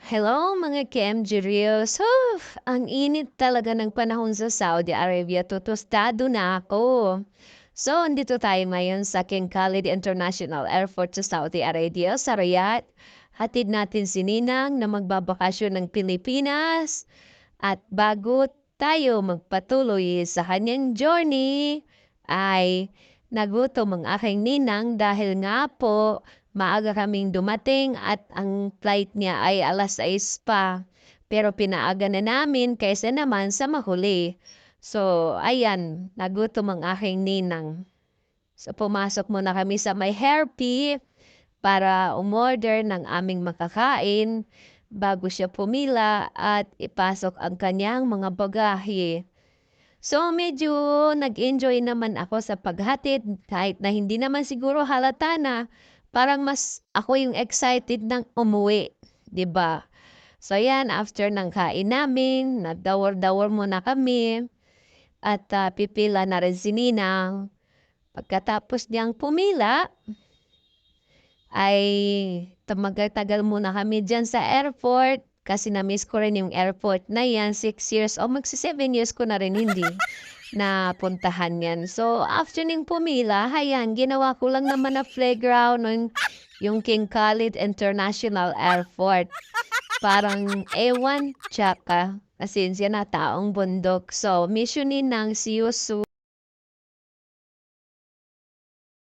Hello mga KMG Reels. Ang init talaga ng panahon sa Saudi Arabia. Tutustado na ako. So, andito tayo ngayon sa King Khalid International Airport sa Saudi Arabia, sa Riyadh. Hatid natin si Ninang na magbabakasyon ng Pilipinas. At bago tayo magpatuloy sa kanyang journey, ay nagutom ang aking ninang dahil nga po maaga kaming dumating at ang flight niya ay alas 6 pa. Pero pinaaga na namin kaysa naman sa mahuli. So, ayan, nagutom ang aking ninang. So, pumasok muna kami sa may hairpy para umorder ng aming makakain bago siya pumila at ipasok ang kanyang mga bagahe. So, medyo nag-enjoy naman ako sa paghatid kahit na hindi naman siguro halata na parang mas ako yung excited ng umuwi, 'di ba? So, yan after ng kain namin, nagdawar-dawar muna kami at pipila na rin si Ninang. Pagkatapos niyang pumila, ay tumagal-tagal muna kami diyan sa airport kasi na-miss ko rin yung airport na yan. 6 years o magsi-7 years ko na rin hindi napuntahan yan. So, after ning pumila, hayan, ginawa ko lang naman na playground ng yung King Khalid International Airport. Parang ewan, tsaka, as in, siya na taong bundok. So, missionin ng see you soon.